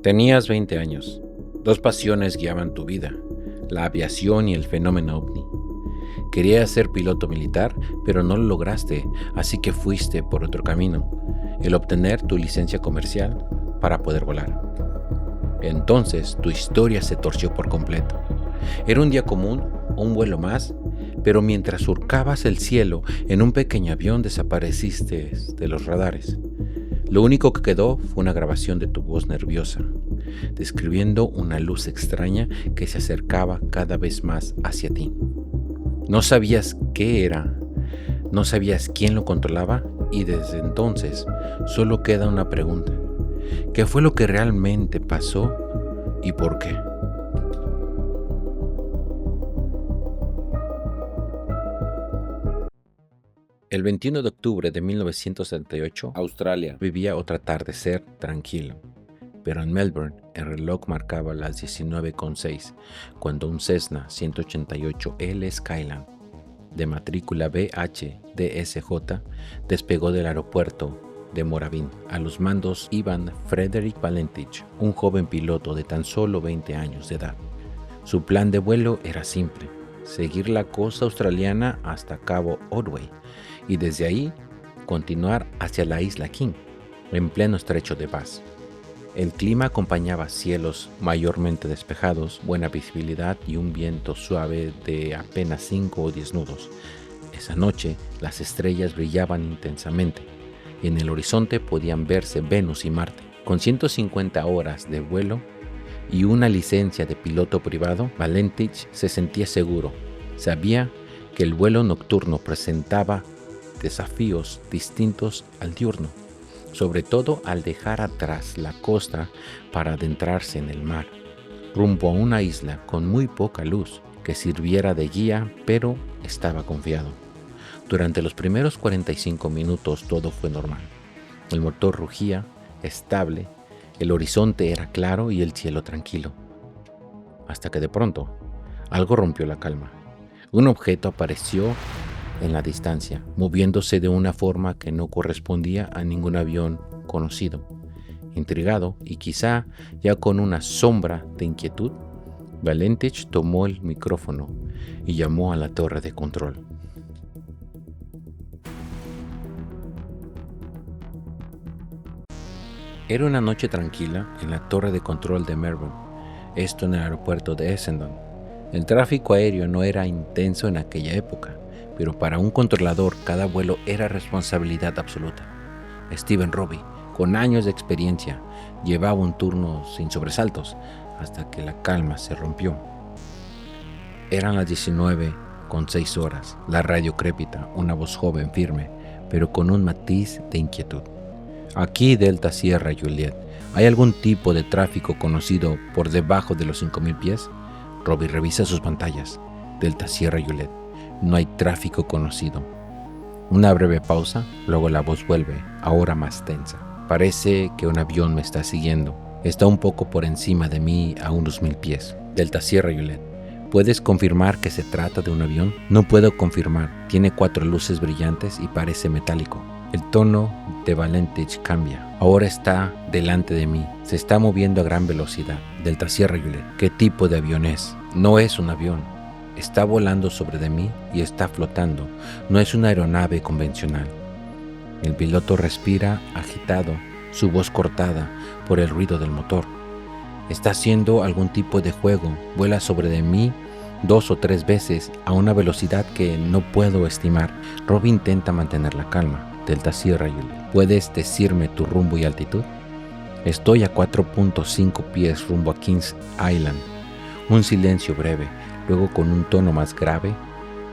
Tenías 20 años. Dos pasiones guiaban tu vida, la aviación y el fenómeno ovni. Querías ser piloto militar, pero no lo lograste, así que fuiste por otro camino, el obtener tu licencia comercial para poder volar. Entonces tu historia se torció por completo. Era un día común, un vuelo más, pero mientras surcabas el cielo en un pequeño avión desapareciste de los radares. Lo único que quedó fue una grabación de tu voz nerviosa, describiendo una luz extraña que se acercaba cada vez más hacia ti. No sabías qué era, no sabías quién lo controlaba y desde entonces solo queda una pregunta. ¿Qué fue lo que realmente pasó y por qué? El 21 de octubre de 1978, Australia vivía otro atardecer tranquilo. Pero en Melbourne, el reloj marcaba las 19:06 cuando un Cessna 188L Skyline de matrícula BHDSJ despegó del aeropuerto de Moorabbin. A los mandos iban Frederick Valentich, un joven piloto de tan solo 20 años de edad. Su plan de vuelo era simple: seguir la costa australiana hasta Cabo Otway y desde ahí continuar hacia la isla King, en pleno estrecho de Bass. El clima acompañaba cielos mayormente despejados, buena visibilidad y un viento suave de apenas 5 o 10 nudos. Esa noche las estrellas brillaban intensamente y en el horizonte podían verse Venus y Marte. Con 150 horas de vuelo y una licencia de piloto privado, Valentich se sentía seguro. Sabía que el vuelo nocturno presentaba desafíos distintos al diurno, sobre todo al dejar atrás la costa para adentrarse en el mar, rumbo a una isla con muy poca luz que sirviera de guía, pero estaba confiado. Durante los primeros 45 minutos todo fue normal. El motor rugía, estable, el horizonte era claro y el cielo tranquilo. Hasta que de pronto, algo rompió la calma. Un objeto apareció en la distancia, moviéndose de una forma que no correspondía a ningún avión conocido. Intrigado y quizá ya con una sombra de inquietud, Valentich tomó el micrófono y llamó a la torre de control. Era una noche tranquila en la torre de control de Melbourne, esto en el aeropuerto de Essendon. El tráfico aéreo no era intenso en aquella época, pero para un controlador cada vuelo era responsabilidad absoluta. Stephen Robbie, con años de experiencia, llevaba un turno sin sobresaltos hasta que la calma se rompió. Eran las 19:06, la radio crépita, una voz joven firme, pero con un matiz de inquietud. Aquí Delta Sierra Juliet, ¿hay algún tipo de tráfico conocido por debajo de los 5,000 pies? Robbie revisa sus pantallas. Delta Sierra Juliet. No hay tráfico conocido. Una breve pausa, luego la voz vuelve, ahora más tensa. Parece que un avión me está siguiendo. Está un poco por encima de mí a unos 1,000 pies. Delta Sierra Juliet. ¿Puedes confirmar que se trata de un avión? No puedo confirmar. Tiene 4 luces brillantes y parece metálico. El tono de Valentich cambia. Ahora está delante de mí. Se está moviendo a gran velocidad. Delta Sierra Juliet. ¿Qué tipo de avión es? No es un avión. Está volando sobre de mí y está flotando. No es una aeronave convencional. El piloto respira agitado, su voz cortada por el ruido del motor. Está haciendo algún tipo de juego. Vuela sobre de mí 2 o 3 veces a una velocidad que no puedo estimar. Robbie intenta mantener la calma. Delta Sierra Juliet. ¿Puedes decirme tu rumbo y altitud? Estoy a 4.5 pies rumbo a Kings Island. Un silencio breve. Luego, con un tono más grave,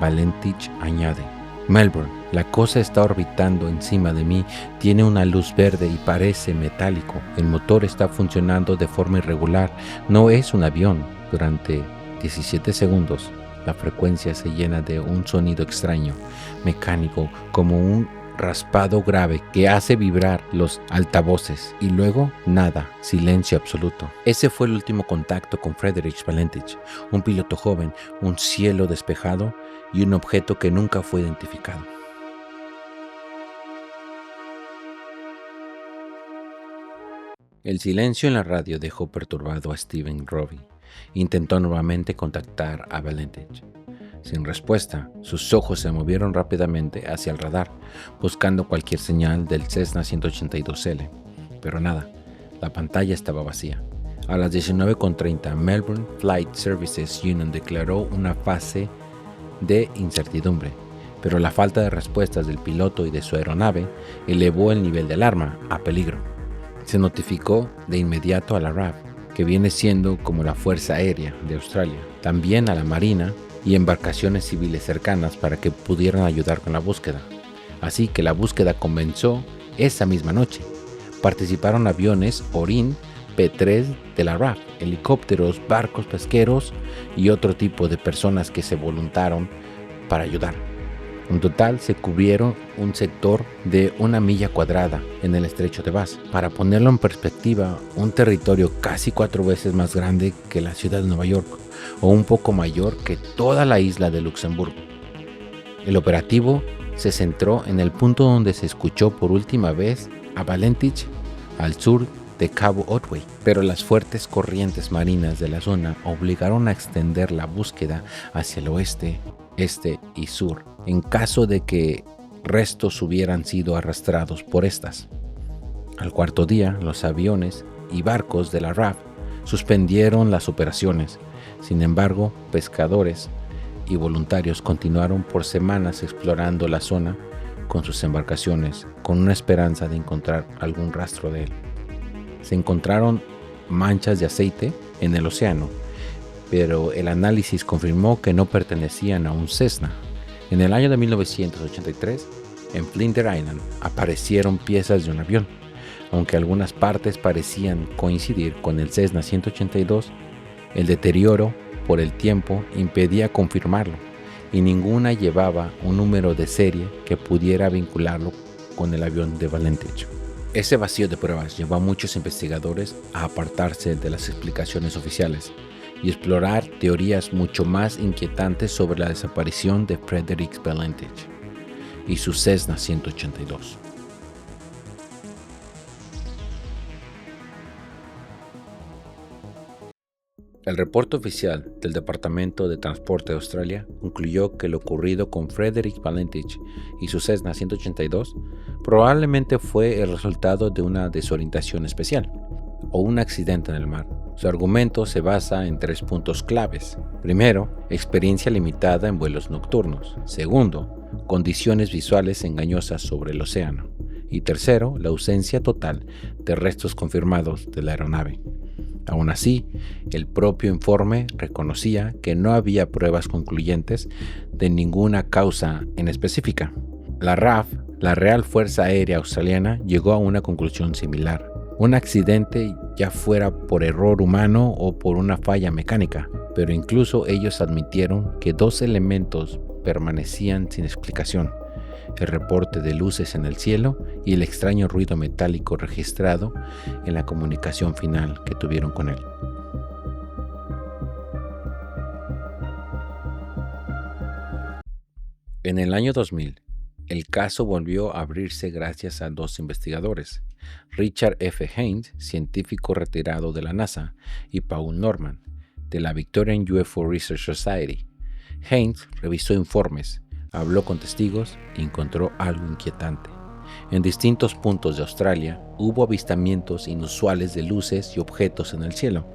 Valentich añade: Melbourne, la cosa está orbitando encima de mí, tiene una luz verde y parece metálico. El motor está funcionando de forma irregular, no es un avión. Durante 17 segundos, la frecuencia se llena de un sonido extraño, mecánico, como un raspado grave que hace vibrar los altavoces y luego nada, silencio absoluto. Ese fue el último contacto con Frederick Valentich, un piloto joven, un cielo despejado y un objeto que nunca fue identificado. El silencio en la radio dejó perturbado a Stephen Robbie. Intentó nuevamente contactar a Valentich. Sin respuesta, sus ojos se movieron rápidamente hacia el radar, buscando cualquier señal del Cessna 182L, pero nada, la pantalla estaba vacía. A las 19:30, Melbourne Flight Services Union declaró una fase de incertidumbre, pero la falta de respuestas del piloto y de su aeronave elevó el nivel de alarma a peligro. Se notificó de inmediato a la RAF, que viene siendo como la Fuerza Aérea de Australia, también a la Marina y embarcaciones civiles cercanas para que pudieran ayudar con la búsqueda. Así que la búsqueda comenzó esa misma noche. Participaron aviones Orin P-3 de la RAF, helicópteros, barcos pesqueros y otro tipo de personas que se voluntaron para ayudar. En total se cubrieron un sector de 1 milla cuadrada en el estrecho de Bass. Para ponerlo en perspectiva, un territorio casi 4 veces más grande que la ciudad de Nueva York, o un poco mayor que toda la isla de Luxemburgo. El operativo se centró en el punto donde se escuchó por última vez a Valentich al sur de Cabo Otway, pero las fuertes corrientes marinas de la zona obligaron a extender la búsqueda hacia el oeste, este y sur, en caso de que restos hubieran sido arrastrados por estas. Al cuarto día, los aviones y barcos de la RAF suspendieron las operaciones. Sin embargo, pescadores y voluntarios continuaron por semanas explorando la zona con sus embarcaciones, con una esperanza de encontrar algún rastro de él. Se encontraron manchas de aceite en el océano, pero el análisis confirmó que no pertenecían a un Cessna. En el año de 1983, en Flinders Island, aparecieron piezas de un avión. Aunque algunas partes parecían coincidir con el Cessna 182, el deterioro por el tiempo impedía confirmarlo, y ninguna llevaba un número de serie que pudiera vincularlo con el avión de Valentich. Ese vacío de pruebas llevó a muchos investigadores a apartarse de las explicaciones oficiales y explorar teorías mucho más inquietantes sobre la desaparición de Frederick Valentich y su Cessna 182. El reporte oficial del Departamento de Transporte de Australia concluyó que lo ocurrido con Frederick Valentich y su Cessna 182 probablemente fue el resultado de una desorientación especial o un accidente en el mar. Su argumento se basa en 3 puntos claves. Primero, experiencia limitada en vuelos nocturnos. Segundo, condiciones visuales engañosas sobre el océano. Y tercero, la ausencia total de restos confirmados de la aeronave. Aún así, el propio informe reconocía que no había pruebas concluyentes de ninguna causa en específica. La RAF, la Real Fuerza Aérea Australiana, llegó a una conclusión similar. Un accidente, ya fuera por error humano o por una falla mecánica, pero incluso ellos admitieron que 2 elementos permanecían sin explicación: el reporte de luces en el cielo y el extraño ruido metálico registrado en la comunicación final que tuvieron con él. En el año 2000, el caso volvió a abrirse gracias a 2 investigadores, Richard F. Haynes, científico retirado de la NASA, y Paul Norman, de la Victorian UFO Research Society. Haynes revisó informes, habló con testigos y encontró algo inquietante. En distintos puntos de Australia hubo avistamientos inusuales de luces y objetos en el cielo,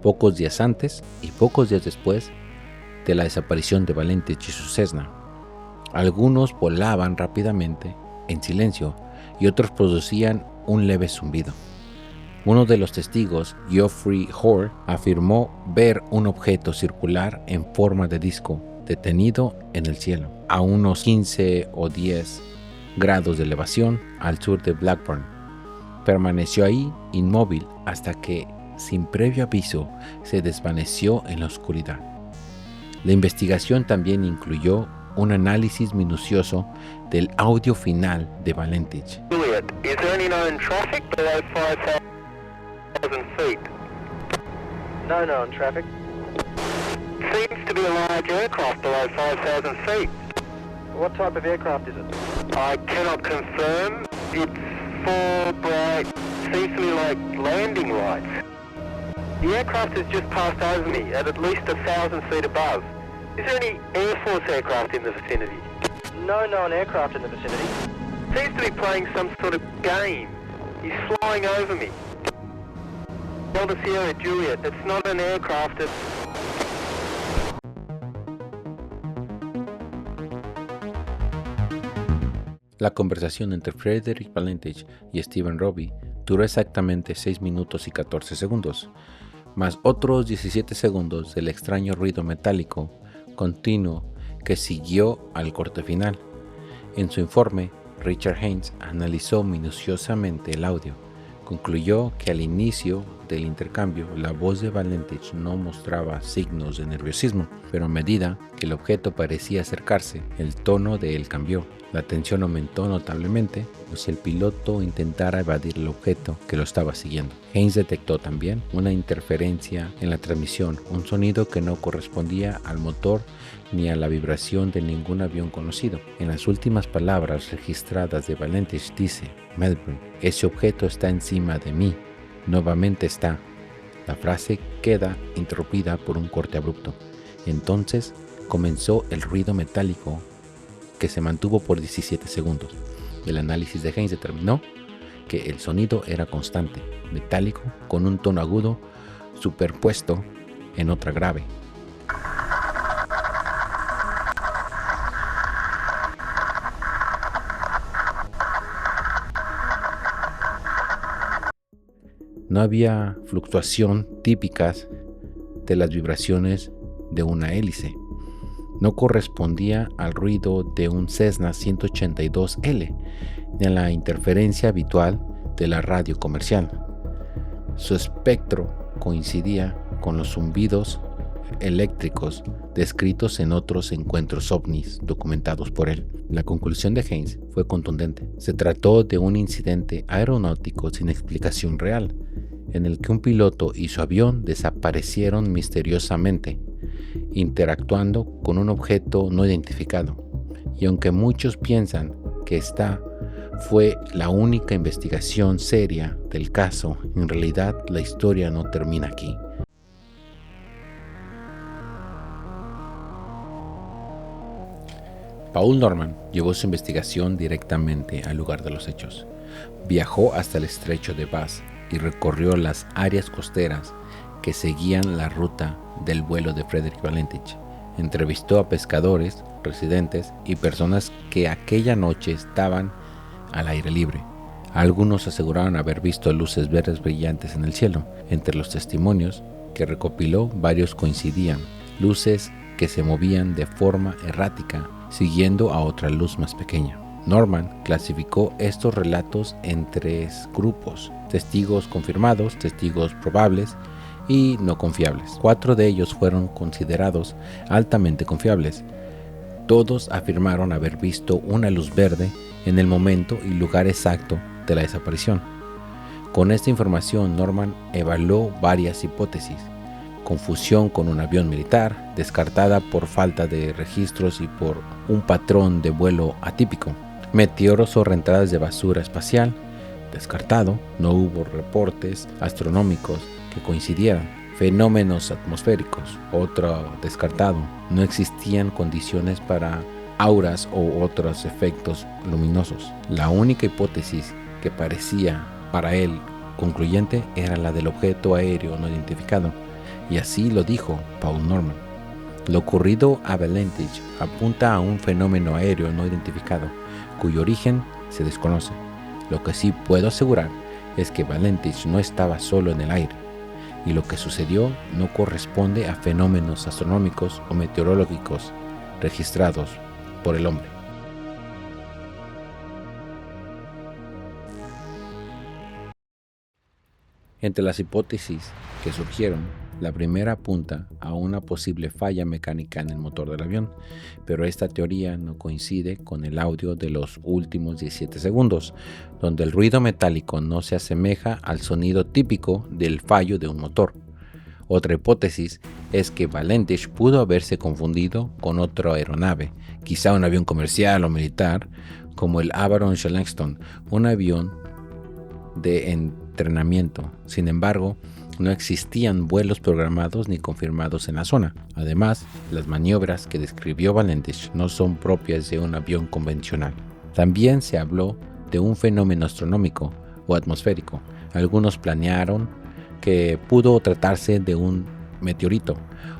pocos días antes y pocos días después de la desaparición de Valentich y su Cessna. Algunos volaban rápidamente, en silencio, y otros producían un leve zumbido. Uno de los testigos, Geoffrey Hoare, afirmó ver un objeto circular en forma de disco detenido en el cielo, a unos 15 o 10 grados de elevación al sur de Blackburn. Permaneció ahí inmóvil hasta que, sin previo aviso, se desvaneció en la oscuridad. La investigación también incluyó un análisis minucioso del audio final de Valentich. Juliet, is there any known traffic below 5,000 feet? No known traffic. Seems to be a large aircraft below 5,000 feet. What type of aircraft is it? I cannot confirm. It's 4 bright seems to me like landing lights. The aircraft has just passed over me at least 1,000 feet above. Is there any Air Force aircraft in the vicinity? No known aircraft in the vicinity. Seems to be playing some sort of game. He's flying over me. Delta Sierra Juliet, it's not an aircraft, it's... La conversación entre Frederick Valentich y Stephen Robbie duró exactamente 6 minutos y 14 segundos, más otros 17 segundos del extraño ruido metálico continuo que siguió al corte final. En su informe, Richard Haynes analizó minuciosamente el audio. Concluyó que al inicio del intercambio la voz de Valentich no mostraba signos de nerviosismo, pero a medida que el objeto parecía acercarse, el tono de él cambió. La tensión aumentó notablemente, como si el piloto intentara evadir el objeto que lo estaba siguiendo. Haynes detectó también una interferencia en la transmisión, un sonido que no correspondía al motor ni a la vibración de ningún avión conocido. En las últimas palabras registradas de Valentich dice: Melbourne, ese objeto está encima de mí. Nuevamente está. La frase queda interrumpida por un corte abrupto. Entonces comenzó el ruido metálico que se mantuvo por 17 segundos. El análisis de Haynes determinó que el sonido era constante, metálico, con un tono agudo superpuesto en otra grave. No había fluctuación típicas de las vibraciones de una hélice. No correspondía al ruido de un Cessna 182L ni a la interferencia habitual de la radio comercial. Su espectro coincidía con los zumbidos eléctricos descritos en otros encuentros ovnis documentados por él. La conclusión de Haynes fue contundente. Se trató de un incidente aeronáutico sin explicación real, en el que un piloto y su avión desaparecieron misteriosamente, interactuando con un objeto no identificado. Y aunque muchos piensan que esta fue la única investigación seria del caso, en realidad la historia no termina aquí. Paul Norman llevó su investigación directamente al lugar de los hechos. Viajó hasta el estrecho de Bass y recorrió las áreas costeras que seguían la ruta del vuelo de Frederick Valentich. Entrevistó a pescadores, residentes y personas que aquella noche estaban al aire libre. Algunos aseguraron haber visto luces verdes brillantes en el cielo. Entre los testimonios que recopiló, varios coincidían: luces que se movían de forma errática, siguiendo a otra luz más pequeña. Norman clasificó estos relatos en 3 grupos: testigos confirmados, testigos probables y no confiables. 4 de ellos fueron considerados altamente confiables. Todos afirmaron haber visto una luz verde en el momento y lugar exacto de la desaparición. Con esta información, Norman evaluó varias hipótesis: confusión con un avión militar, descartada por falta de registros y por un patrón de vuelo atípico; meteoros o reentradas de basura espacial, descartado, no hubo reportes astronómicos que coincidieran; fenómenos atmosféricos, otro descartado, no existían condiciones para auras o otros efectos luminosos. La única hipótesis que parecía para él concluyente era la del objeto aéreo no identificado, y así lo dijo Paul Norman. Lo ocurrido a Valentich apunta a un fenómeno aéreo no identificado, cuyo origen se desconoce. Lo que sí puedo asegurar es que Valentich no estaba solo en el aire, y lo que sucedió no corresponde a fenómenos astronómicos o meteorológicos registrados por el hombre. Entre las hipótesis que surgieron, la primera apunta a una posible falla mecánica en el motor del avión, pero esta teoría no coincide con el audio de los últimos 17 segundos, donde el ruido metálico no se asemeja al sonido típico del fallo de un motor. Otra hipótesis es que Valentich pudo haberse confundido con otra aeronave, quizá un avión comercial o militar, como el Avalon Langston, un avión de entrenamiento. Sin embargo, no existían vuelos programados ni confirmados en la zona. Además, las maniobras que describió Valentich no son propias de un avión convencional. También se habló de un fenómeno astronómico o atmosférico. Algunos planearon que pudo tratarse de un meteorito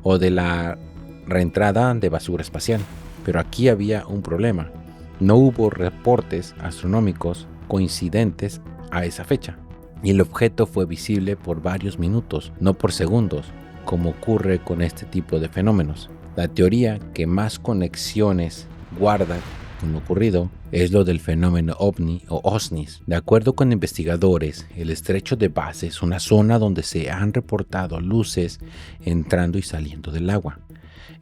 o de la reentrada de basura espacial. Pero aquí había un problema. No hubo reportes astronómicos coincidentes a esa fecha, y el objeto fue visible por varios minutos, no por segundos, como ocurre con este tipo de fenómenos. La teoría que más conexiones guarda con lo ocurrido es lo del fenómeno ovni o OSNIs. De acuerdo con investigadores, el estrecho de Bass es una zona donde se han reportado luces entrando y saliendo del agua.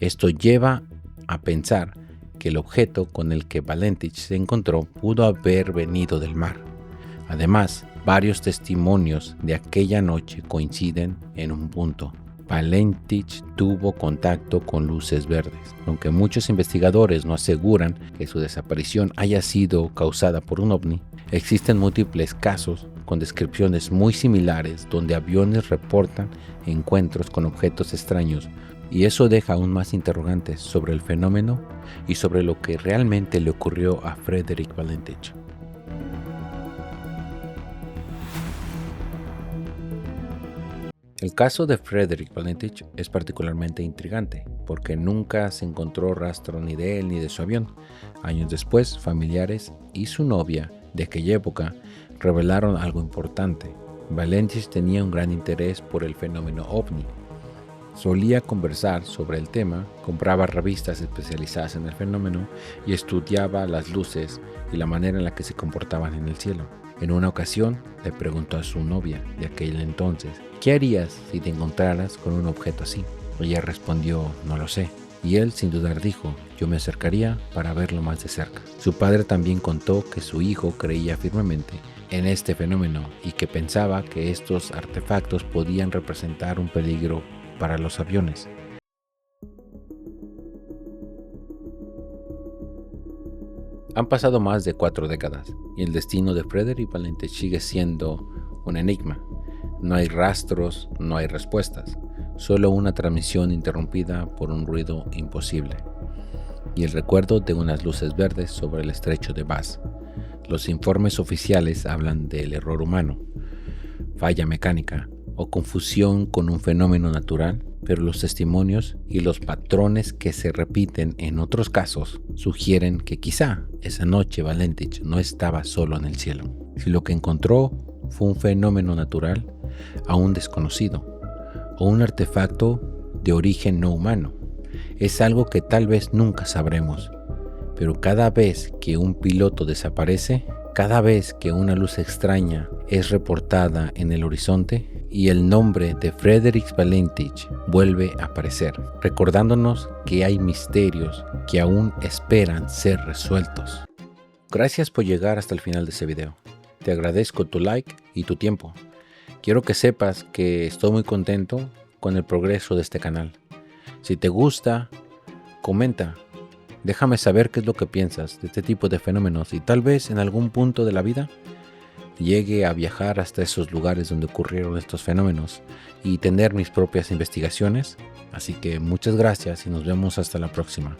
Esto lleva a pensar que el objeto con el que Valentich se encontró pudo haber venido del mar. Además, varios testimonios de aquella noche coinciden en un punto. Valentich tuvo contacto con luces verdes. Aunque muchos investigadores no aseguran que su desaparición haya sido causada por un ovni, existen múltiples casos con descripciones muy similares donde aviones reportan encuentros con objetos extraños, y eso deja aún más interrogantes sobre el fenómeno y sobre lo que realmente le ocurrió a Frederick Valentich. El caso de Frederick Valentich es particularmente intrigante porque nunca se encontró rastro ni de él ni de su avión. Años después, familiares y su novia de aquella época revelaron algo importante. Valentich tenía un gran interés por el fenómeno ovni. Solía conversar sobre el tema, compraba revistas especializadas en el fenómeno y estudiaba las luces y la manera en la que se comportaban en el cielo. En una ocasión le preguntó a su novia de aquel entonces: ¿qué harías si te encontraras con un objeto así? Ella respondió: no lo sé. Y él sin dudar dijo: yo me acercaría para verlo más de cerca. Su padre también contó que su hijo creía firmemente en este fenómeno y que pensaba que estos artefactos podían representar un peligro para los aviones. Han pasado más de 4 décadas y el destino de Frederick Valentich sigue siendo un enigma. No hay rastros, no hay respuestas, solo una transmisión interrumpida por un ruido imposible y el recuerdo de unas luces verdes sobre el estrecho de Bass. Los informes oficiales hablan del error humano, falla mecánica o confusión con un fenómeno natural, pero los testimonios y los patrones que se repiten en otros casos sugieren que quizá esa noche Valentich no estaba solo en el cielo. Si lo que encontró fue un fenómeno natural aún desconocido o un artefacto de origen no humano, es algo que tal vez nunca sabremos. Pero cada vez que un piloto desaparece, cada vez que una luz extraña es reportada en el horizonte y el nombre de Frederick Valentich vuelve a aparecer, recordándonos que hay misterios que aún esperan ser resueltos. Gracias por llegar hasta el final de este video. Te agradezco tu like y tu tiempo. Quiero que sepas que estoy muy contento con el progreso de este canal. Si te gusta, comenta. Déjame saber qué es lo que piensas de este tipo de fenómenos y tal vez en algún punto de la vida llegue a viajar hasta esos lugares donde ocurrieron estos fenómenos y tener mis propias investigaciones. Así que muchas gracias y nos vemos hasta la próxima.